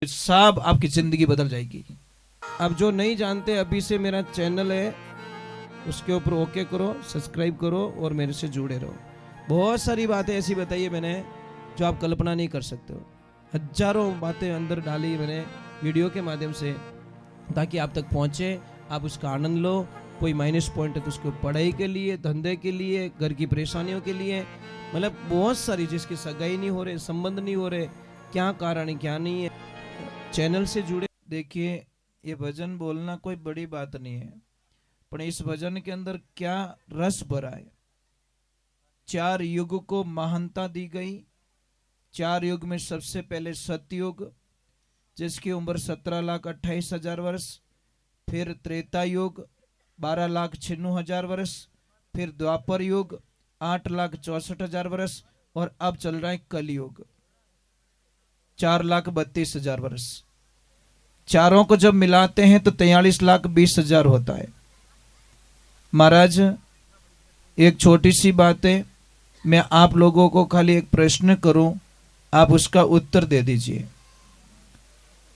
सब आपकी जिंदगी बदल जाएगी। अब जो नहीं जानते, अभी से मेरा चैनल है उसके ऊपर ओके करो, सब्सक्राइब करो और मेरे से जुड़े रहो। बहुत सारी बातें ऐसी बताई है मैंने जो आप कल्पना नहीं कर सकते हो। हजारों बातें अंदर डाली मैंने वीडियो के माध्यम से, ताकि आप तक पहुंचे, आप उसका आनंद लो। कोई माइनस पॉइंट है तो उसको पढ़ाई के लिए, धंधे के लिए, घर की परेशानियों के लिए, मतलब बहुत सारी, जिसकी सगाई नहीं हो रहे, संबंध नहीं हो रहे, क्या कारण है क्या नहीं है, चैनल से जुड़े। देखिए, ये भजन बोलना कोई बड़ी बात नहीं है, पर इस भजन के अंदर क्या रस भरा है। 4 युग को महानता दी गई। 4 युग में सबसे पहले सतयुग, जिसकी उम्र 17,28,000 वर्ष, फिर त्रेता युग 12,96,000 वर्ष, फिर द्वापर युग 8,64,000 वर्ष, और अब चल रहा है कलयुग 4,32,000 वर्ष। चारों को जब मिलाते हैं तो 43,20,000 होता है। महाराज, एक छोटी सी बात है, मैं आप लोगों को खाली एक प्रश्न करूं, आप उसका उत्तर दे दीजिए।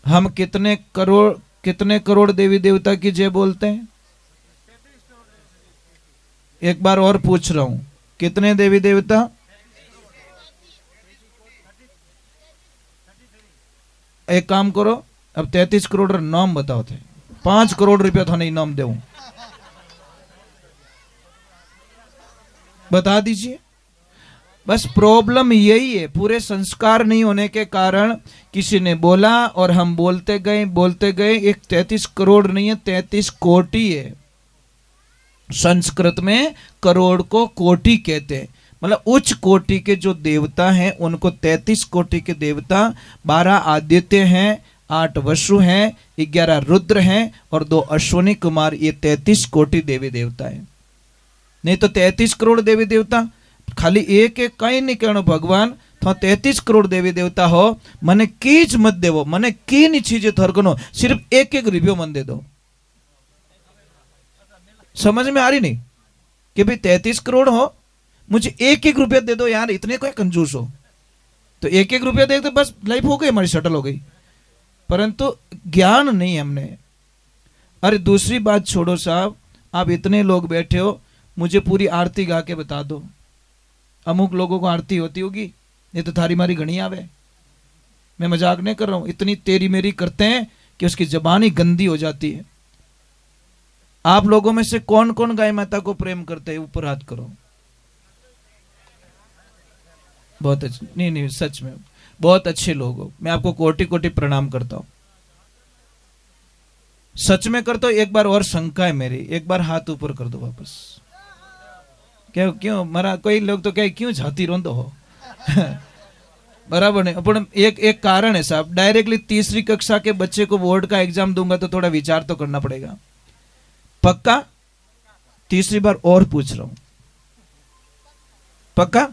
हम कितने करोड़ देवी देवता की जय बोलते हैं? एक बार और पूछ रहा हूं, कितने देवी देवता? एक काम करो, अब 33 करोड़ नाम बताओ थे, 5 करोड़ रुपया थाने इनाम दे, बता दीजिए। बस प्रॉब्लम यही है, पूरे संस्कार नहीं होने के कारण किसी ने बोला और हम बोलते गए। एक 33 करोड़ नहीं है, 33 कोटि है। संस्कृत में करोड़ को कोटि कहते हैं, मतलब उच्च कोटि के जो देवता हैं उनको 33 कोटि के देवता। 12 आदित्य हैं, 8 वसु हैं, 11 रुद्र हैं और 2 अश्विनी कुमार। ये 33 कोटि देवी देवता है। नहीं तो 33 करोड़ देवी देवता खाली एक कहीं नहीं कहना भगवान तो 33 करोड़ देवी देवता हो, मने कीज मत देवो, मने की नहीं चीजें थरकनो, सिर्फ एक रुपयो मन दे दो। समझ में आ रही नहीं कि भाई 33 करोड़ हो, मुझे एक रुपया दे दो यार, इतने कोई कंजूस हो तो एक रुपया दे दो, बस लाइफ हो गई, हमारी शटल हो गई। परंतु ज्ञान नहीं हमने। अरे दूसरी बात छोड़ो साहब, आप इतने लोग बैठे हो, मुझे पूरी आरती गा के बता दो। अमुक लोगों को आरती होती होगी, ये तो थारी मारी घनी आवे। मैं मजाक नहीं कर रहा हूं, इतनी तेरी मेरी करते हैं कि उसकी जबान ही गंदी हो जाती है। आप लोगों में से कौन कौन गाय माता को प्रेम करते हैं? ऊपर हाथ करो। बहुत अच्छे, नहीं सच में बहुत अच्छे लोग हो, मैं आपको कोटि कोटि प्रणाम करता हूं, सच में करता हूं। एक बार और शंका है मेरी, एक बार हाथ ऊपर कर दो वापस। क्यों मरा? कोई लोग तो कहे क्यों झाती रोंदो हो बराबर नहीं, पर एक कारण है साहब, डायरेक्टली तीसरी कक्षा के बच्चे को बोर्ड का एग्जाम दूंगा तो थोड़ा विचार तो करना पड़ेगा। पक्का? तीसरी बार और पूछ रहा हूं, पक्का?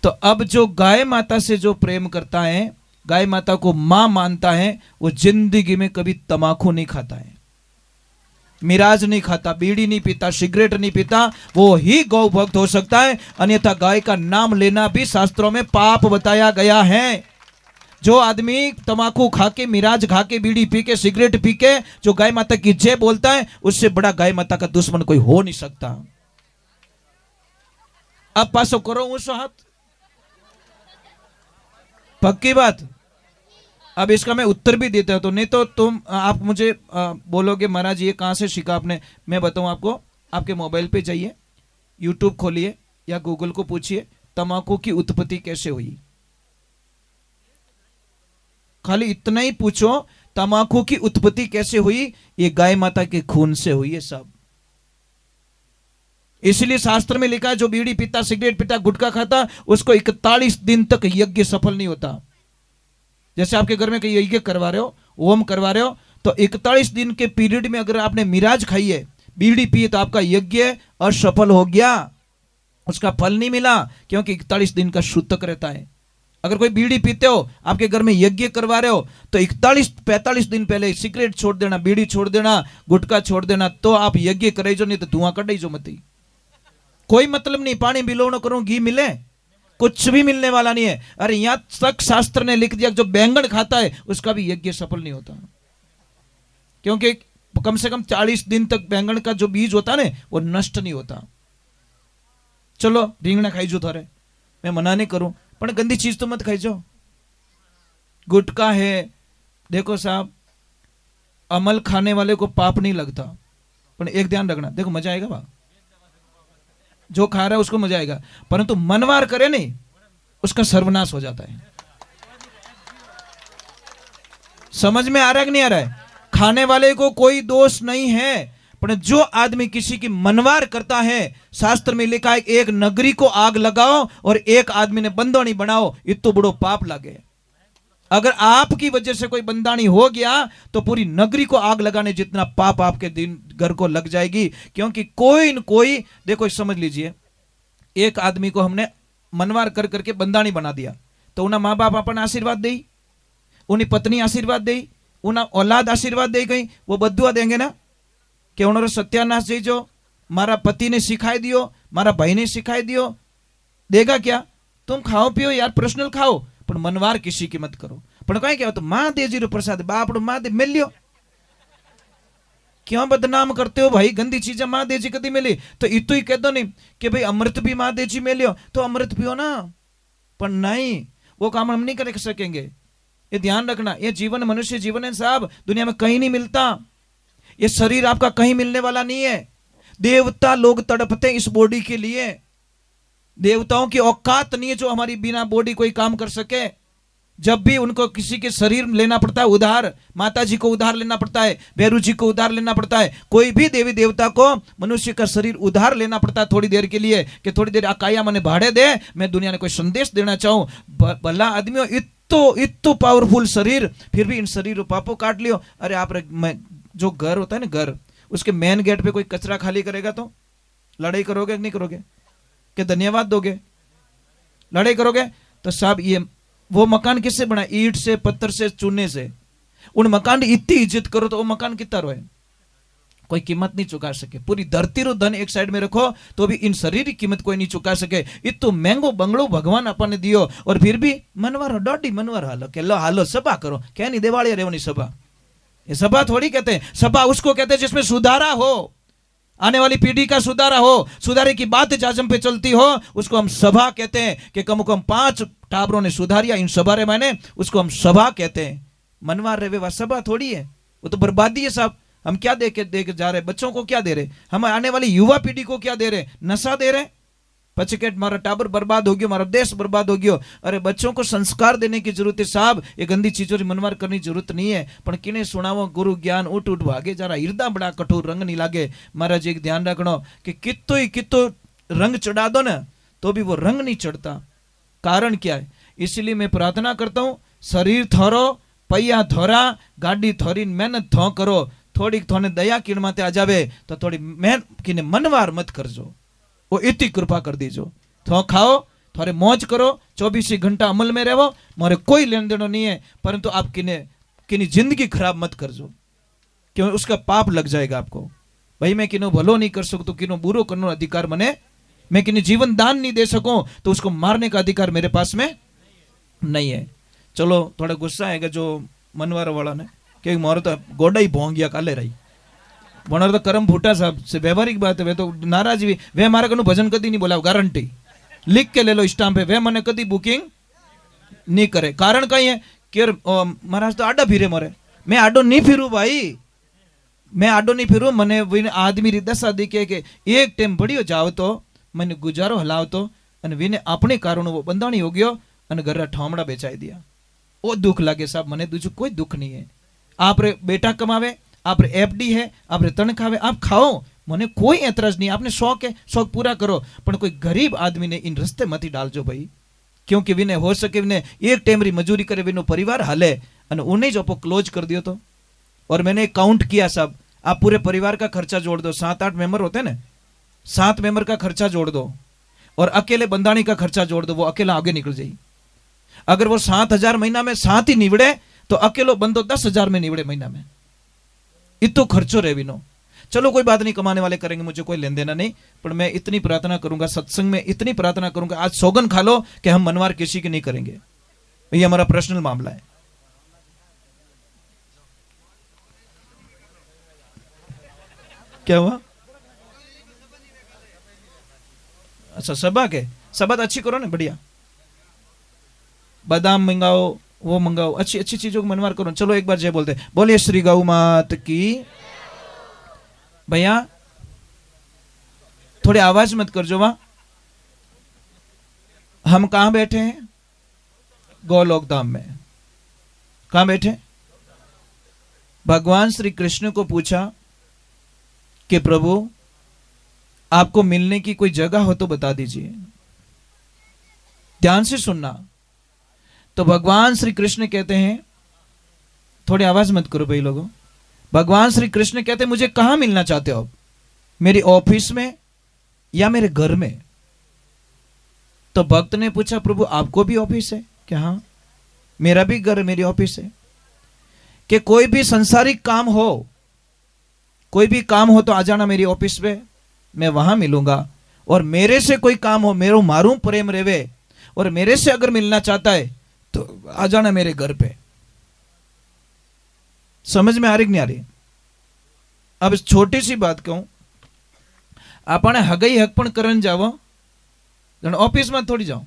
तो अब जो गाय माता से जो प्रेम करता है, गाय माता को मां मानता है, वो जिंदगी में कभी तमाकू नहीं खाता है, मिराज नहीं खाता, बीड़ी नहीं पीता, सिगरेट नहीं पीता, वो ही गौ भक्त हो सकता है। अन्यथा गाय का नाम लेना भी शास्त्रों में पाप बताया गया है। जो आदमी तमाकू खा के, मिराज खा के, बीड़ी पी के, सिगरेट पी के जो गाय माता की जय बोलता है, उससे बड़ा गाय माता का दुश्मन कोई हो नहीं सकता। अब पासो करो उस हाथ, पक्की बात। अब इसका मैं उत्तर भी देता हूं, तो नहीं तो आप मुझे बोलोगे महाराज ये कहां से सीखा आपने। मैं बताऊं आपको, आपके मोबाइल पे जाइए, यूट्यूब खोलिए या गूगल को पूछिए तंबाकू की उत्पत्ति कैसे हुई। खाली इतना ही पूछो, तंबाकू की उत्पत्ति कैसे हुई? ये गाय माता के खून से हुई है सब। इसलिए शास्त्र में लिखा है, जो बीड़ी पीता, सिगरेट पीता, गुटखा खाता, उसको 41 दिन तक यज्ञ सफल नहीं होता। जैसे आपके घर में कहीं यज्ञ करवा रहे हो, होम करवा रहे हो, तो 41 दिन के पीरियड में अगर आपने मिराज खाई है, बीड़ी पी, तो आपका यज्ञ असफल हो गया, उसका फल नहीं मिला, क्योंकि 41 दिन का सूतक रहता है। अगर कोई बीड़ी पीते हो, आपके घर में यज्ञ करवा रहे हो, तो 41-45 दिन पहले सिगरेट छोड़ देना, बीड़ी छोड़ देना, गुटखा छोड़ देना, तो आप यज्ञ करे जो, नहीं तो धुआं कढ़ जो मत। कोई मतलब नहीं, पानी बिलो न करो, घी मिले कुछ भी मिलने वाला नहीं है। अरे यहां तक शास्त्र ने लिख दिया जो बैंगन खाता है उसका भी यज्ञ सफल नहीं होता, क्योंकि कम से कम 40 दिन तक बैंगन का जो बीज होता है ना वो नष्ट नहीं होता। चलो રીંગણા खाईजो थारे, मैं मना नहीं करूं, पर गंदी चीज तो मत खाईजो। गुटखा है, देखो साहब अमल खाने वाले को पाप नहीं लगता, पर एक ध्यान रखना, देखो मजा आएगा बा, जो खा रहा है उसको मजा आएगा, परंतु मनवार करे नहीं उसका सर्वनाश हो जाता है। समझ में आ रहा है कि नहीं आ रहा है? खाने वाले को कोई दोष नहीं है, पर जो आदमी किसी की मनवार करता है, शास्त्र में लिखा है एक नगरी को आग लगाओ और एक आदमी ने बंदोनी बनाओ, इतना बड़ो पाप लगे। अगर आपकी वजह से कोई बंदानी हो गया तो पूरी नगरी को आग लगाने जितना पाप आपके दिन घर को लग जाएगी। क्योंकि कोई न कोई, देखो समझ लीजिए, एक आदमी को हमने मनवार कर करके बंदानी बना दिया, तो उन्हें माँ बाप अपन आशीर्वाद दे, उन्हें पत्नी आशीर्वाद दे, उन्हें औलाद आशीर्वाद दे गई, वो बदुआ देंगे ना कि उन्होंने सत्यानाश दीजो, मारा पति ने सिखाई दियो, मारा भाई ने सिखाई दियो, देगा क्या? तुम खाओ पियो यार, पर्सनल खाओ, पर मनवार किसी की मत करो। पर कहीं क्या तो महादेव रो प्रसाद बाप महादेव मिल लियो, क्यों बदनाम करते हो भाई? गंदी चीजें महादेव जी कदी मिली तो इतो ही कह दो नहीं कि भाई अमृत भी महादेव जी मिलियो तो अमृत पियो ना, पर नहीं, वो काम हम नहीं कर सकेंगे। ये ध्यान रखना, ये जीवन मनुष्य जीवन है साहब, दुनिया में कहीं नहीं मिलता। ये शरीर आपका कहीं मिलने वाला नहीं है। देवता लोग तड़पते इस बॉडी के लिए, देवताओं की औकात नहीं है जो हमारी बिना बॉडी कोई काम कर सके। जब भी उनको किसी के शरीर लेना पड़ता है उधार, माता जी को उधार लेना पड़ता है, भैरू जी को उधार लेना पड़ता है, कोई भी देवी देवता को मनुष्य का शरीर उधार लेना पड़ता है थोड़ी देर के लिए, कि थोड़ी देर आकाया मने भाड़े दे, मैं दुनिया ने कोई संदेश देना चाहूं। भला आदमियों इतो पावरफुल शरीर, फिर भी इन शरीर पापो काट लियो। अरे आप जो घर होता है ना, घर, उसके मेन गेट पे कोई कचरा खाली करेगा तो लड़ाई करोगे नहीं करोगे? कि धन्यवाद दोगे? लड़ाई करोगे? तो साहब ये वो मकान किससे बना? ईंट से, पत्थर से, चूने से। उन मकान की इतनी इज्जत करो तो वो मकान कितना रोए, कोई कीमत नहीं चुका सके। पूरी धरती रो धन एक साइड में रखो तो भी इन शरीर की कीमत कोई नहीं चुका सके। इतो महंगो बंगलो भगवान अपन ने दियो, और फिर भी मनवार डॉडी मनवार हालो के लो हालो सभा करो, क्या नहीं दिवाली रेवनी सभा? ये सभा थोड़ी कहते हैं, सभा उसको कहते हैं जिसमें सुधारा हो, आने वाली पीढ़ी का सुधारा हो, सुधारे की बात जाजम पे चलती हो, उसको हम सभा कहते हैं। कि कम से कम 5 टाबरों ने सुधारिया इन सभा रे मैंने, उसको हम सभा कहते हैं। मनवार रे वह सभा थोड़ी है, वो तो बर्बादी है साहब। हम क्या दे के जा रहे? बच्चों को क्या दे रहे? हम आने वाली युवा पीढ़ी को क्या दे रहे? नशा दे रहे, पचकेट, मारा टाबर बर्बाद हो गया, मारा देश बर्बाद हो गया। अरे बच्चों को संस्कार देने की जरूरत है साहब, ये गंदी चीजों की मनवार करने की जरूरत नहीं है। पर किने सुनावो गुरु ज्ञान उठ उठ भागे, जरा हृदय बड़ा कठोर रंग नहीं लागे। महाराज एक ध्यान रखना कि कितो रंग चढ़ा दो ना तो भी वो रंग नहीं चढ़ता। कारण क्या है? इसलिए मैं प्रार्थना करता हूं, शरीर थोरो, पैया थोरा, गाड़ी थोरी, मेहनत थो करो, थोड़ी थोने दया किण माते आ जावे तो थोड़ी मेहनत किने मनवार मत करजो, वो इतनी कृपा कर दीजो। थो खाओ, थोड़े मौज करो, 24 घंटा अमल में रहो, मारे कोई लेन देन नहीं है, परंतु आप किनी जिंदगी खराब मत करजो, क्यों? उसका पाप लग जाएगा आपको। भाई मैं किनो भलो नहीं कर सकता, किनो बुरो करने अधिकार मने, मैं किन्हीं जीवन दान नहीं दे सकूं तो उसको मारने का अधिकार मेरे पास में नहीं है। चलो थोड़ा गुस्सा आएगा जो मनवार वाला ने, क्योंकि मारो तो गोडा ही भोंग गया काले रही, वनार तो कर्म फूटा साहब से व्यवहारिक बात है। वे तो नाराज भी, वे मारा कनु भजन कदी नहीं बोला, गारंटी लिख के ले लो स्टाम्प पे, वे मने कदी बुकिंग नहीं करे। कारण कहीं है कि महाराज तो आडा फिरे मरे, मैं आडो नहीं फिरू भाई, मैं आडो नहीं फिरू। मने आदमी री दशा दिखे कि एक टाइम बढ़ियो जाओ तो मैंने गुजारो हलाव तो, अने विने अपने कारण वो बंधाणी हो गयो अने घर ठामड़ा बेचाई दिया। वो दुख लागे साहब, मने दूसरा कोई दुख नहीं है। आप रे बेटा कमावे, आप रे एफडी है, आप रे तनखावे, आप खाओ, मने कोई एतराज नहीं। आपने शौक है, शौक पूरा करो, पर कोई गरीब आदमी ने इन रस्ते मत डालजो भाई, क्योंकि विने हो सके विने एक टाइम री मजूरी करे, विनो परिवार हाले, अने उन्हें जो क्लोज कर दियो तो। और मैंने काउंट किया साहब, आप पूरे परिवार का खर्चा जोड़ दो, 7-8 मेंबर होते हैं ना, 7 मेंबर का खर्चा जोड़ दो और अकेले बंदाणी का खर्चा जोड़ दो, वो अकेला आगे निकल जाए। अगर वो 7,000 महीना में 7 ही निवड़े तो अकेलो बंदो 10,000 में निवड़े महीना में, इतो खर्चो रे विनो। चलो कोई बात नहीं, कमाने वाले करेंगे, मुझे कोई लेन देना नहीं, पर मैं इतनी प्रार्थना करूंगा, सत्संग में इतनी प्रार्थना करूंगा, आज सौगन खा लो कि हम मनवार किसी की नहीं करेंगे। ये हमारा पर्सनल मामला है। क्या हुआ? अच्छा, सभा के सभा अच्छी करो ना, बढ़िया, बादाम मंगाओ, वो मंगाओ, अच्छी अच्छी चीजों को मनवार करो। चलो एक बार जय बोलते, बोलिए श्री गौ मात की। भैया थोड़ी आवाज मत कर जो। वहां हम कहां बैठे हैं? गोलोक धाम में। कहां बैठे? भगवान श्री कृष्ण को पूछा कि प्रभु आपको मिलने की कोई जगह हो तो बता दीजिए। ध्यान से सुनना। तो भगवान श्री कृष्ण कहते हैं, थोड़ी आवाज मत करो भाई लोगों, भगवान श्री कृष्ण कहते हैं मुझे कहां मिलना चाहते हो आप? मेरी ऑफिस में या मेरे घर में? तो भक्त ने पूछा प्रभु आपको भी ऑफिस है क्या? हाँ, मेरा भी घर, मेरी ऑफिस है। कि कोई भी संसारिक काम हो, कोई भी काम हो तो आ जाना मेरी ऑफिस में, मैं वहां मिलूंगा। और मेरे से कोई काम हो, मेरो मारू प्रेम रेवे, और मेरे से अगर मिलना चाहता है तो आ जाना मेरे घर पे। समझ में आ रही कि नहीं आ रही? अब छोटी सी बात कहूं, आपने हगई हक पण करन जावो, ऑफिस में थोड़ी जाओ,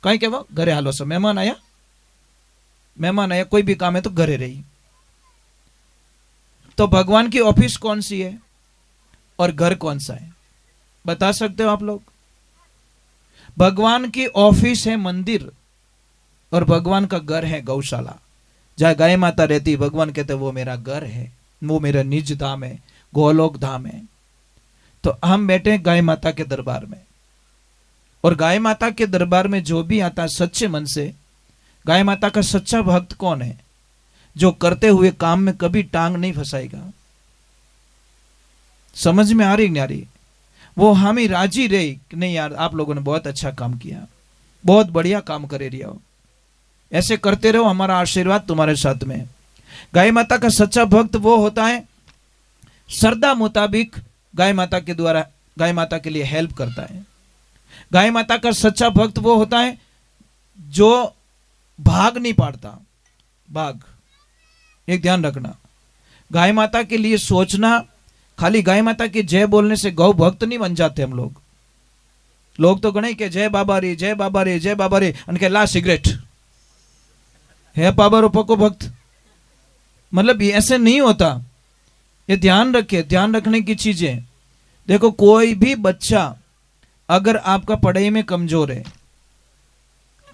कहीं कहवा घरे हालो सो, मेहमान आया, मेहमान आया, कोई भी काम है तो घरे रही। तो भगवान की ऑफिस कौन सी है और घर कौन सा है, बता सकते हो आप लोग? भगवान की ऑफिस है मंदिर, और भगवान का घर है गौशाला, जहां गाय माता रहती। भगवान कहते वो मेरा घर है, वो मेरा निज धाम है, गोलोक धाम है। तो हम बैठे गाय माता के दरबार में, और गाय माता के दरबार में जो भी आता है सच्चे मन से, गाय माता का सच्चा भक्त कौन है? जो करते हुए काम में कभी टांग नहीं फंसाएगा। समझ में आ रही नहीं आ रही? वो हम ही राजी रहे कि नहीं यार आप लोगों ने बहुत अच्छा काम किया, बहुत बढ़िया काम करे रही हो, ऐसे करते रहो, हमारा आशीर्वाद तुम्हारे साथ में। गाय माता का सच्चा भक्त वो होता है श्रद्धा मुताबिक गाय माता के द्वारा गाय माता के लिए हेल्प करता है। गाय माता का सच्चा भक्त वो होता है जो भाग नहीं पाड़ता। भाग, एक ध्यान रखना, गाय माता के लिए सोचना, खाली गाय माता की जय बोलने से गौ भक्त नहीं बन जाते हम लोग। लोग तो गणे के जय बाबा रे, जय बाबा रे, जय बाबा रे, उनके ला सिगरेट है पावर पको भक्त, मतलब ये ऐसे नहीं होता। ये ध्यान रखे, ध्यान रखने की चीजें। देखो कोई भी बच्चा अगर आपका पढ़ाई में कमजोर है,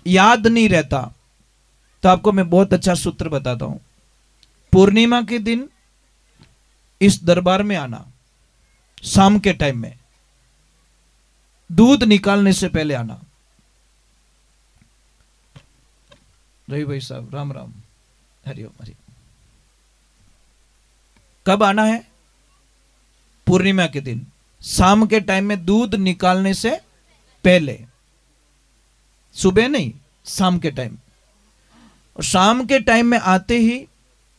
याद नहीं रहता, तो आपको मैं बहुत अच्छा सूत्र बताता हूं। पूर्णिमा के दिन इस दरबार में आना, शाम के टाइम में, दूध निकालने से पहले आना। रवि भाई साहब राम राम, हरिओम हरि। कब आना है? पूर्णिमा के दिन शाम के टाइम में, दूध निकालने से पहले, सुबह नहीं, शाम के टाइम। और शाम के टाइम में आते ही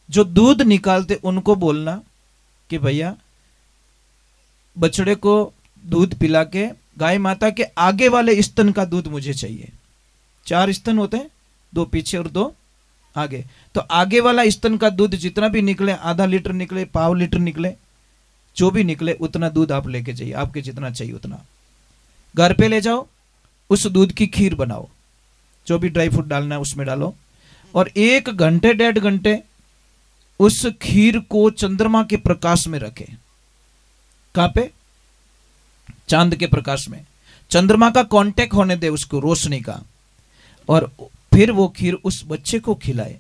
जो दूध निकालते उनको बोलना कि भैया बछड़े को दूध पिला के गाय माता के आगे वाले स्तन का दूध मुझे चाहिए। 4 स्तन होते हैं, 2 पीछे और 2 आगे। तो आगे वाला स्तन का दूध जितना भी निकले, आधा लीटर निकले, पाव लीटर निकले, जो भी निकले उतना दूध आप लेके जाइए, आपके जितना चाहिए उतना घर पे ले जाओ। उस दूध की खीर बनाओ, जो भी ड्राई फ्रूट डालना है उसमें डालो, और 1 घंटे 1.5 घंटे उस खीर को चंद्रमा के प्रकाश में रखे। कहां पे? चांद के प्रकाश में। चंद्रमा का कांटेक्ट होने दे उसको, रोशनी का। और फिर वो खीर उस बच्चे को खिलाए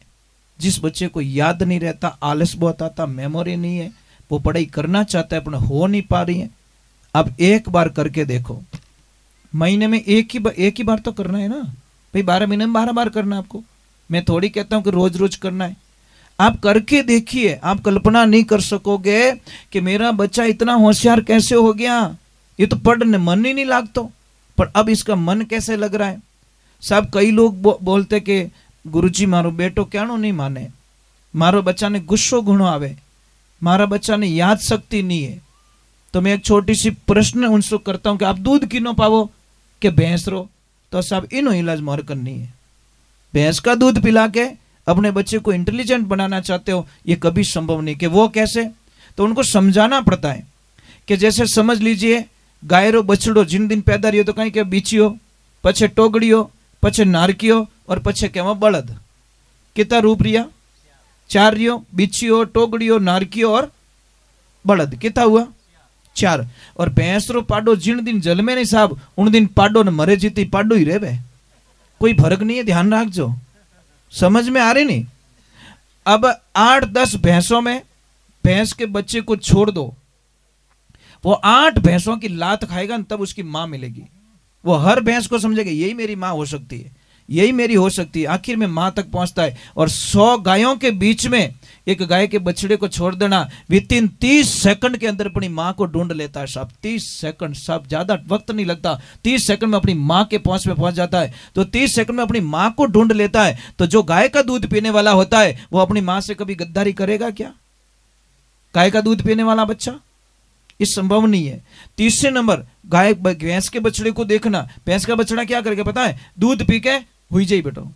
जिस बच्चे को याद नहीं रहता, आलस बहुत आता, मेमोरी नहीं है, वो पढ़ाई करना चाहता है पर हो नहीं पा रही है। अब एक बार करके देखो, महीने में एक ही बार तो करना है ना भाई, 12 महीने में 12 बार करना है आपको। मैं थोड़ी कहता हूं कि रोज रोज करना है। आप करके देखिए, आप कल्पना नहीं कर सकोगे कि मेरा बच्चा इतना होशियार कैसे हो गया, ये तो पढ़ने मन ही नहीं लागतो, पर अब इसका मन कैसे लग रहा है। साहब कई लोग बोलते कि गुरुजी मारो बेटो क्याणो नहीं माने, मारो बच्चा ने गुस्सो घणो आवे, मारा बच्चा ने याद शक्ति नहीं है, तो मैं एक छोटी सी प्रश्न उनसे करता हूं कि आप दूध किनो पावो के भैंस रो, तो साहब इनो इलाज मोर करनी है। भैंस का दूध पिला के अपने बच्चे को इंटेलिजेंट बनाना चाहते हो, ये कभी संभव नहीं। कि वो कैसे, तो उनको समझाना पड़ता है कि जैसे समझ लीजिए गाय रो बछड़ो जिन दिन पैदा रही हो तो कहीं के बीचियो, पछे टोगड़ियो, पछे नारकियो और पछे केवा बलद। कितना रूप रिया? 4 रियो, बीचियो, टोगड़ियो, नारकियो और बलद। कितना हुआ? 4। और भैंस रो पाडो जिन दिन जन्मे नहीं साहब, उन दिन पाडो ने मरे जीती पाडो ही रहे, कोई फर्क नहीं है, ध्यान रखजो। समझ में आ रही नहीं? अब 8-10 भैंसों में भैंस के बच्चे को छोड़ दो, वो 8 भैंसों की लात खाएगा न, तब उसकी मां मिलेगी। वो हर भैंस को समझेगा यही मेरी मां हो सकती है, यही मेरी हो सकती है, आखिर में मां तक पहुंचता है। और 100 गायों के बीच में एक गाय के बछड़े को छोड़ देना, विदिन 30 सेकंड के अंदर अपनी मां को ढूंढ लेता है साहब। 30 सेकंड साहब, ज्यादा वक्त नहीं लगता, 30 सेकंड में अपनी मां के पहुंच में पहुंच जाता है। तो 30 सेकंड में अपनी मां को ढूंढ लेता है। तो जो गाय का दूध पीने वाला होता है वो अपनी मां से कभी गद्दारी करेगा क्या? गाय का दूध पीने वाला बच्चा, ये संभव नहीं है। तीसरे नंबर, गाय भैंस के बछड़े को देखना, भैंस का बछड़ा क्या करेगा पता है? दूध पी के हुई जाई बेटो,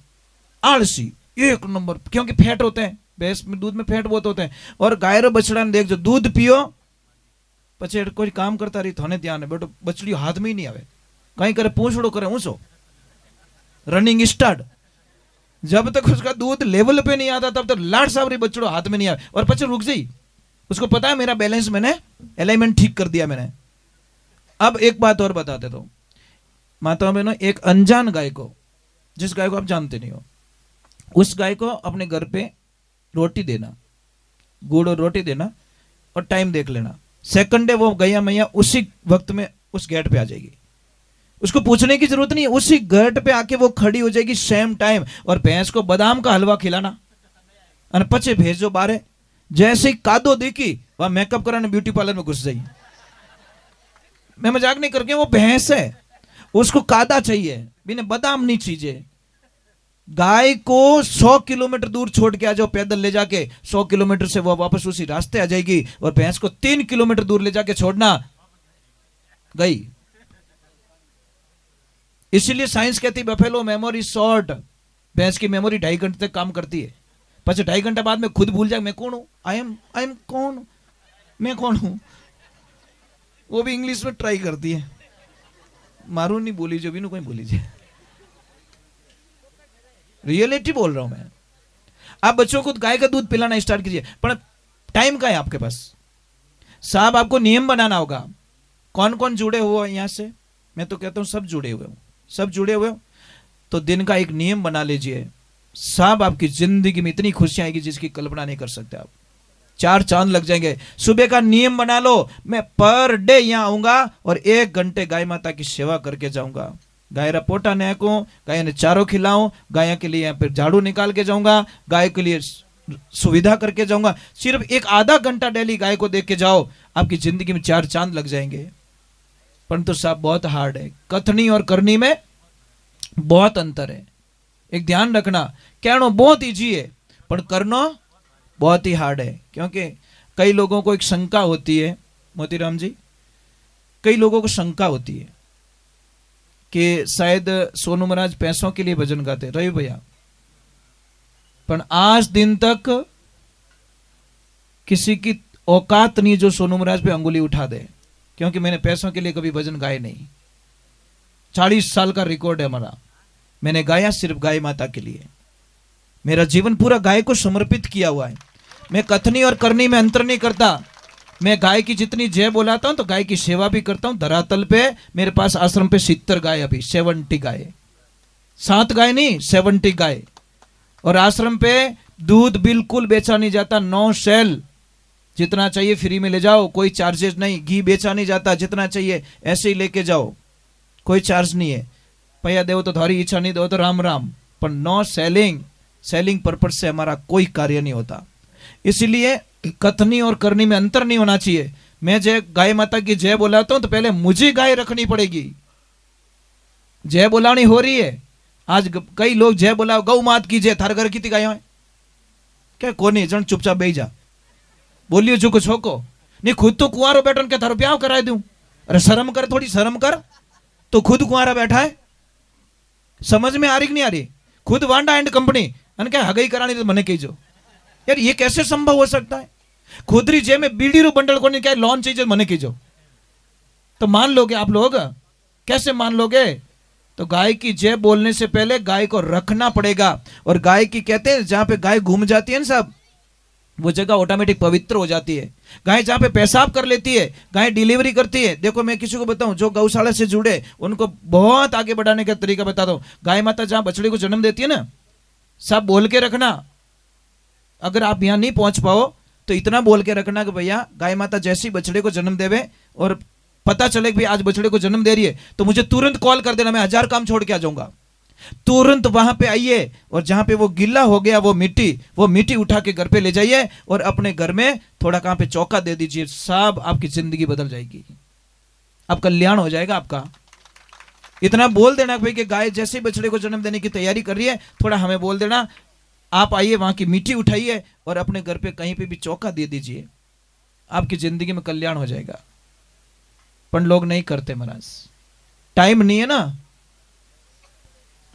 आलसी 1 नंबर, क्योंकि फैट होते हैं भैंस में, दूध में फैट बहुत होते हैं। और गाय रो बछड़ा ने देख जो दूध पियो पछे कोई काम करता रही, थाने ध्यान है बेटो, बछड़ी हाथ में ही नहीं आवे, कहीं करे पूछड़ो करे ऊंचो, रनिंग स्टार्ट। जब तक उसका दूध लेवल पे नहीं आता तब तक लाड सावरी बछड़ो हाथ में नहीं आवे, और पछे रुक जाई, उसको पता है मेरा बैलेंस, मैंने अलाइनमेंट ठीक कर दिया मैंने। अब एक बात और बताते तो माताओं बहनों, एक अनजान गाय को, जिस गाय को आप जानते नहीं हो, उस गाय को अपने घर पे रोटी देना, गुड़ और रोटी देना, और टाइम देख लेना, सेकंड है वो गैया मैया उसी वक्त में उस गेट पे आ जाएगी। उसको पूछने की जरूरत नहीं है, उसी गेट पे आके वो खड़ी हो जाएगी सेम टाइम। और भैंस को बादाम का हलवा खिलाना, और पचे भेजो बारे, जैसे ही कादो देखी वह मेकअप कराने ब्यूटी पार्लर में घुस जाइए। मैं मजाक नहीं करके, वो भैंस है, उसको कादा चाहिए, बिना बादाम नहीं चाहिए। गाय को 100 किलोमीटर दूर छोड़ के आ जाओ, पैदल ले जाके 100 किलोमीटर से वो वापस उसी रास्ते आ जाएगी। और भैंस को 3 किलोमीटर दूर ले जाके छोड़ना, गई। इसीलिए साइंस कहती है बफेलो मेमोरी शॉर्ट, भैंस की मेमोरी 2.5 घंटे तक काम करती है, पचे 2.5 घंटे बाद में खुद भूल जाए मैं कौन हूं, आई एम कौन, मैं कौन हूं। वो भी इंग्लिश में ट्राई करती है, मारू नहीं बोली जो भी कोई बोली जाए, रियलिटी बोल रहा हूं मैं। आप बच्चों को गाय का दूध पिलाना स्टार्ट कीजिए, पर टाइम का है आपके पास साहब। आपको नियम बनाना होगा। कौन कौन जुड़े हुए यहां से? मैं तो कहता हूं सब जुड़े हुए हो, सब जुड़े हुए हो, तो दिन का एक नियम बना लीजिए साहब, आपकी जिंदगी में इतनी खुशियां आएगी जिसकी कल्पना नहीं कर सकते आप। 4 चांद लग जाएंगे। सुबह का नियम बना लो, मैं पर डे यहां आऊंगा और 1 घंटे गाय माता की सेवा करके जाऊंगा। गाय रा पोटा नेको, गाय ने चारों खिलाऊं, गाय के लिए यहाँ पे झाड़ू निकाल के जाऊंगा, गाय के लिए सुविधा करके जाऊंगा। सिर्फ 1 आधा घंटा डेली गाय को देख के जाओ, आपकी जिंदगी में 4 चांद लग जाएंगे। परंतु साहब बहुत हार्ड है, कथनी और करनी में बहुत अंतर है। एक ध्यान रखना, कहना बहुत इजी है पर करना बहुत ही हार्ड है। क्योंकि कई लोगों को एक शंका होती है, मोतीराम जी, कई लोगों को शंका होती है कि शायद सोनू महाराज पैसों के लिए भजन गाते, रवि भैया, पर आज दिन तक किसी की औकात नहीं जो सोनू महाराज पे अंगुली उठा दे, क्योंकि मैंने पैसों के लिए कभी भजन गाए नहीं। 40 साल का रिकॉर्ड है हमारा, मैंने गाया सिर्फ गाय माता के लिए, मेरा जीवन पूरा गाय को समर्पित किया हुआ है। मैं कथनी और करनी में अंतर नहीं करता। मैं गाय की जितनी जय बोलाता हूं तो गाय की सेवा भी करता हूं। धरातल पे मेरे पास आश्रम पे 70 गाय, अभी 70 गाय, 7 गाय नहीं 70 गाय। और आश्रम पे दूध बिल्कुल बेचा नहीं जाता, 9 सेल, जितना चाहिए फ्री में ले जाओ, कोई चार्जेस नहीं। घी बेचा नहीं जाता, जितना चाहिए ऐसे ही लेके जाओ, कोई चार्ज नहीं है। पैया दो तो थारी इच्छा, नहीं दो तो राम राम, पर नो सेलिंग, सेलिंग पर्पज से हमारा कोई कार्य नहीं होता। इसलिए कथनी और करनी में अंतर नहीं होना चाहिए। मैं जय गाय माता की जय बोलाता हूं तो पहले मुझे गाय रखनी पड़ेगी। जय बोलानी हो रही है, आज कई लोग जय बोलाओ गौ मात की जय, थार घर की गाय है क्या? कोनी जन चुपचाप बेही जा, बोलियो जो कुछ हो को नहीं, खुद तो कुंवारो बैठो के थारो ब्याह करा दूं। अरे शर्म कर, थोड़ी शर्म कर। तो खुद कुंवारा बैठा है, समझ में आ रही कि नहीं आ रही? खुद वांडा एंड कंपनी अन क्या हगई करानी तो मने कहीजो यार, ये कैसे संभव हो सकता है? खुदरी जे में बीड़ी रू बंडल को नहीं क्या लोन चाहिए मने कहीजो। तो मान लोगे आप लोग? कैसे मान लोगे? तो गाय की जय बोलने से पहले गाय को रखना पड़ेगा। और गाय की कहते हैं जहां पे गाय घूम जाती है ना सब, वो जगह ऑटोमेटिक पवित्र हो जाती है। गाय जहां पे पेशाब कर लेती है, गाय डिलीवरी करती है। देखो मैं किसी को बताऊं जो गौशाला से जुड़े, उनको बहुत आगे बढ़ाने का तरीका बता दो। गाय माता जहां बछड़े को जन्म देती है ना, सब बोल के रखना। अगर आप यहां नहीं पहुंच पाओ तो इतना बोल के रखना कि भैया गाय माता जैसी बछड़े को जन्म देवे और पता चले कि भाई आज बछड़े को जन्म दे रही है, तो मुझे तुरंत कॉल कर देना, मैं 1000 काम छोड़ के आ जाऊंगा। तुरंत वहां पे आइए और जहां पे वो गिल्ला हो गया वो मिट्टी उठा के घर पे ले जाइए और अपने घर में थोड़ा कहां पे चौका दे दीजिए। सब आपकी जिंदगी बदल जाएगी, आप कल्याण हो जाएगा आपका। इतना बोल देना भाई कि गाय जैसे बछड़े को जन्म देने की तैयारी कर रही है, थोड़ा हमें बोल देना, आप आइए वहां की मिट्टी उठाइए और अपने घर पे कहीं पे भी चौका दे दीजिए, आपकी जिंदगी में कल्याण हो जाएगा। पर लोग नहीं करते महाराज, टाइम नहीं है ना।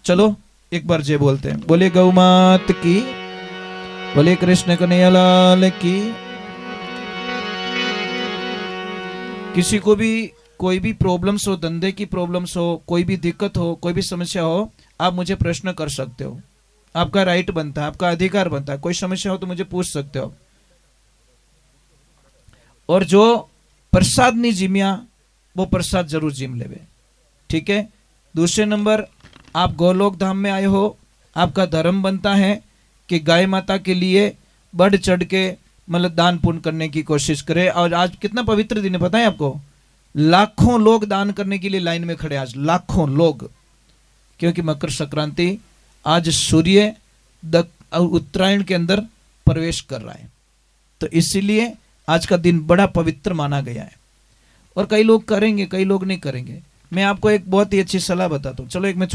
चलो एक बार जय बोलते हैं, बोले गौ मात की, बोले कृष्ण कन्हैया लाल की। किसी को भी कोई भी प्रॉब्लम्स हो, धंधे की प्रॉब्लम्स हो, कोई भी दिक्कत हो, कोई भी समस्या हो, आप मुझे प्रश्न कर सकते हो। आपका राइट बनता है, आपका अधिकार बनता है। कोई समस्या हो तो मुझे पूछ सकते हो। और जो प्रसाद नहीं जिमिया वो प्रसाद जरूर जिम लेवे, ठीक है। दूसरे नंबर, आप गोलोक धाम में आए हो, आपका धर्म बनता है कि गाय माता के लिए बढ़ चढ़ के मतलब दान पुण्य करने की कोशिश करें। और आज कितना पवित्र दिन है पता है आपको? लाखों लोग दान करने के लिए लाइन में खड़े, आज लाखों लोग, क्योंकि मकर संक्रांति आज सूर्य उत्तरायण के अंदर प्रवेश कर रहा है, तो इसीलिए आज का दिन बड़ा पवित्र माना गया है। और कई लोग करेंगे, कई लोग नहीं करेंगे। मैं आपको एक बहुत ही अच्छी सलाह बताता हूँ। चलो एक मैं